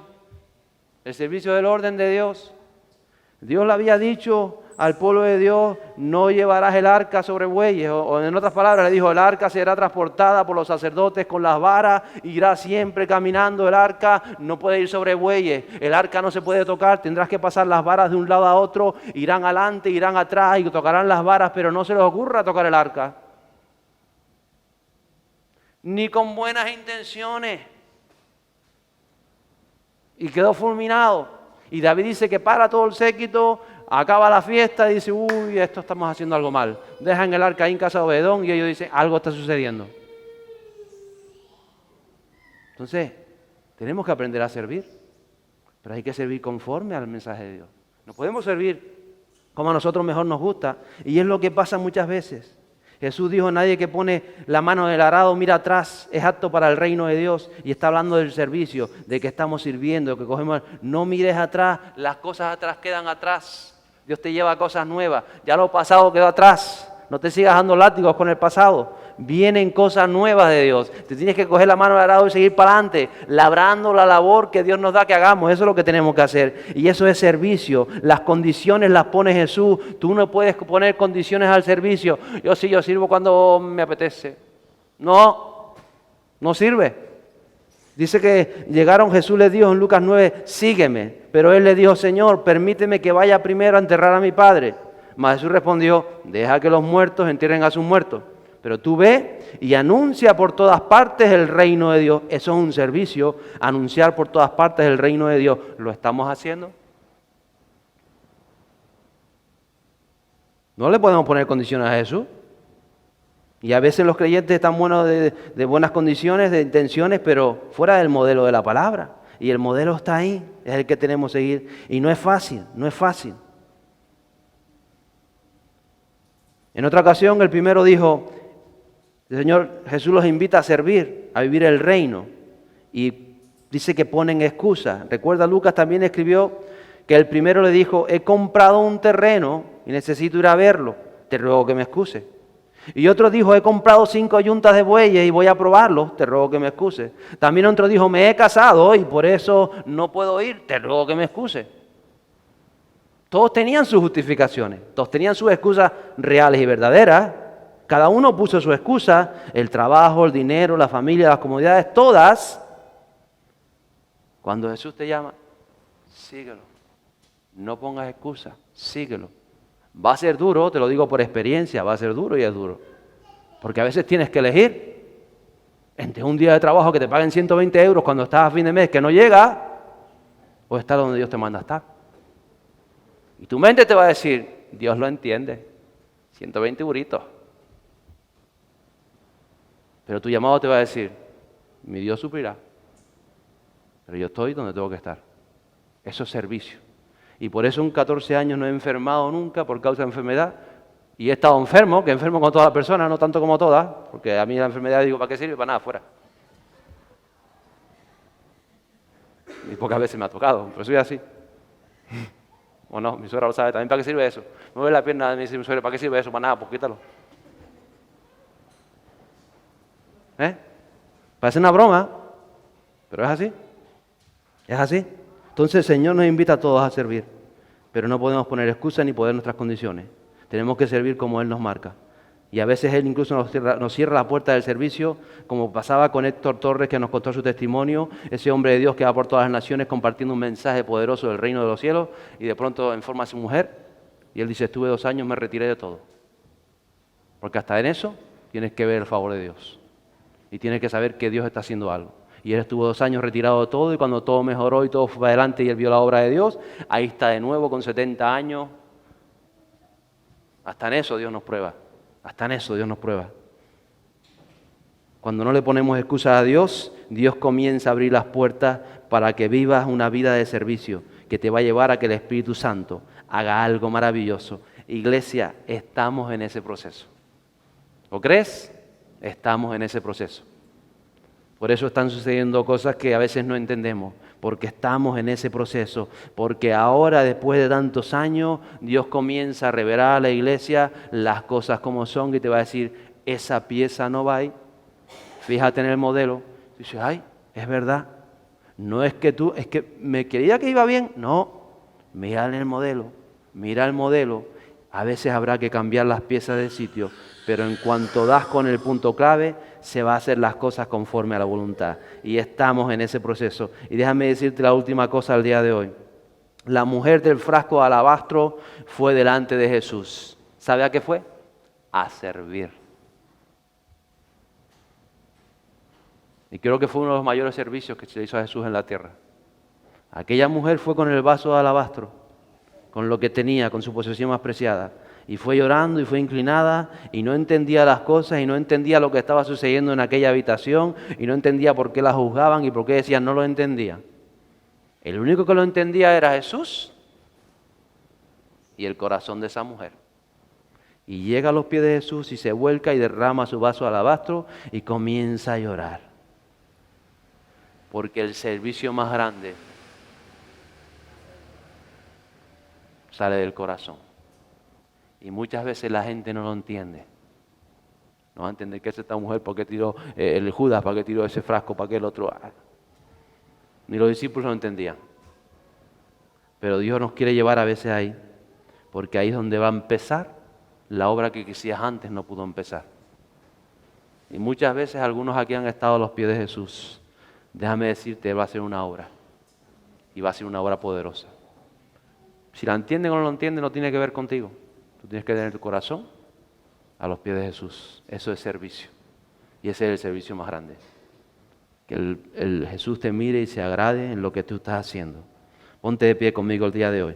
el servicio es el orden de Dios. Dios le había dicho al pueblo de Dios, no llevarás el arca sobre bueyes, o en otras palabras le dijo, el arca será transportada por los sacerdotes con las varas, irá siempre caminando el arca, no puede ir sobre bueyes, el arca no se puede tocar, tendrás que pasar las varas de un lado a otro, irán adelante, irán atrás y tocarán las varas, pero no se les ocurra tocar el arca. Ni con buenas intenciones. Y quedó fulminado. Y David dice que para todo el séquito, acaba la fiesta y dice, uy, esto estamos haciendo algo mal. Dejan el arca ahí en casa de Obedón y ellos dicen, algo está sucediendo. Entonces, tenemos que aprender a servir, pero hay que servir conforme al mensaje de Dios. No podemos servir como a nosotros mejor nos gusta, y es lo que pasa muchas veces. Jesús dijo, nadie que pone la mano en el arado mira atrás, es apto para el reino de Dios. Y está hablando del servicio, de que estamos sirviendo, que cogemos. No mires atrás, las cosas atrás quedan atrás. Dios te lleva a cosas nuevas. Ya lo pasado quedó atrás. No te sigas dando látigos con el pasado. Vienen cosas nuevas de Dios. Te tienes que coger la mano del arado y seguir para adelante, labrando la labor que Dios nos da que hagamos. Eso es lo que tenemos que hacer. Y eso es servicio. Las condiciones las pone Jesús. Tú no puedes poner condiciones al servicio. Yo sirvo cuando me apetece. No sirve. Dice que llegaron, Jesús les dijo en Lucas 9, sígueme. Pero él le dijo, Señor, permíteme que vaya primero a enterrar a mi padre. Mas Jesús respondió, deja que los muertos entierren a sus muertos. Pero tú ve y anuncia por todas partes el reino de Dios. Eso es un servicio, anunciar por todas partes el reino de Dios. ¿Lo estamos haciendo? No le podemos poner condiciones a Jesús. Y a veces los creyentes están buenos de buenas condiciones, de intenciones, pero fuera del modelo de la palabra. Y el modelo está ahí, es el que tenemos que seguir. Y no es fácil, no es fácil. En otra ocasión el primero dijo, el Señor Jesús los invita a servir, a vivir el reino. Y dice que ponen excusas. Recuerda, Lucas también escribió que el primero le dijo, he comprado un terreno y necesito ir a verlo, te ruego que me excuse. Y otro dijo, he comprado 5 yuntas de bueyes y voy a probarlo, te ruego que me excuse. También otro dijo, me he casado y por eso no puedo ir, te ruego que me excuse. Todos tenían sus justificaciones, todos tenían sus excusas reales y verdaderas. Cada uno puso su excusa, el trabajo, el dinero, la familia, las comodidades, todas. Cuando Jesús te llama, síguelo. No pongas excusas, síguelo. Va a ser duro, te lo digo por experiencia, va a ser duro y es duro. Porque a veces tienes que elegir entre un día de trabajo que te paguen 120 euros cuando estás a fin de mes que no llega, o estar donde Dios te manda a estar. Y tu mente te va a decir, Dios lo entiende, 120 euritos. Pero tu llamado te va a decir, mi Dios suplirá, pero yo estoy donde tengo que estar. Eso es servicio. Y por eso en 14 años no he enfermado nunca por causa de enfermedad. Y he estado enfermo, que enfermo con todas las personas, no tanto como todas, porque a mí la enfermedad digo, ¿para qué sirve? Para nada, fuera. Y pocas veces me ha tocado, pero soy así. O no, mi suegra lo sabe también, ¿para qué sirve eso? Me duele la pierna, me dice mi suegra, ¿para qué sirve eso? Para nada, pues quítalo. Parece una broma, pero es así. Es así. Entonces el Señor nos invita a todos a servir, pero no podemos poner excusas ni poner nuestras condiciones. Tenemos que servir como Él nos marca. Y a veces Él incluso nos cierra la puerta del servicio, como pasaba con Héctor Torres, que nos contó su testimonio, ese hombre de Dios que va por todas las naciones compartiendo un mensaje poderoso del reino de los cielos, y de pronto informa a su mujer, y él dice, estuve 2 años, me retiré de todo. Porque hasta en eso tienes que ver el favor de Dios. Y tienes que saber que Dios está haciendo algo. Y él estuvo 2 años retirado de todo, y cuando todo mejoró y todo fue para adelante y él vio la obra de Dios, ahí está de nuevo con 70 años. Hasta en eso Dios nos prueba. Hasta en eso Dios nos prueba. Cuando no le ponemos excusas a Dios, Dios comienza a abrir las puertas para que vivas una vida de servicio que te va a llevar a que el Espíritu Santo haga algo maravilloso. Iglesia, estamos en ese proceso. ¿Lo crees? Estamos en ese proceso. Por eso están sucediendo cosas que a veces no entendemos, porque estamos en ese proceso, porque ahora, después de tantos años, Dios comienza a revelar a la iglesia las cosas como son y te va a decir, esa pieza no va ahí, fíjate en el modelo. Y dices, ay, es verdad, no es que tú, es que me creía que iba bien, no, mira en el modelo, mira el modelo, a veces habrá que cambiar las piezas de sitio, pero en cuanto das con el punto clave, se va a hacer las cosas conforme a la voluntad. Y estamos en ese proceso. Y déjame decirte la última cosa al día de hoy. La mujer del frasco de alabastro fue delante de Jesús. ¿Sabe a qué fue? A servir. Y creo que fue uno de los mayores servicios que se le hizo a Jesús en la tierra. Aquella mujer fue con el vaso de alabastro, con lo que tenía, con su posesión más preciada. Y fue llorando y fue inclinada y no entendía las cosas y no entendía lo que estaba sucediendo en aquella habitación y no entendía por qué la juzgaban y por qué decían no lo entendía. El único que lo entendía era Jesús y el corazón de esa mujer. Y llega a los pies de Jesús y se vuelca y derrama su vaso de alabastro y comienza a llorar. Porque el servicio más grande sale del corazón. Y muchas veces la gente no lo entiende. No va a entender qué es esta mujer, por qué tiró el Judas, para qué tiró ese frasco, para qué el otro. Ni los discípulos lo entendían. Pero Dios nos quiere llevar a veces ahí, porque ahí es donde va a empezar la obra que quizás antes no pudo empezar. Y muchas veces algunos aquí han estado a los pies de Jesús. Déjame decirte, Él va a hacer una obra. Y va a ser una obra poderosa. Si la entienden o no lo entienden, no tiene que ver contigo. Tú tienes que tener tu corazón a los pies de Jesús. Eso es servicio. Y ese es el servicio más grande. Que el Jesús te mire y se agrade en lo que tú estás haciendo. Ponte de pie conmigo el día de hoy.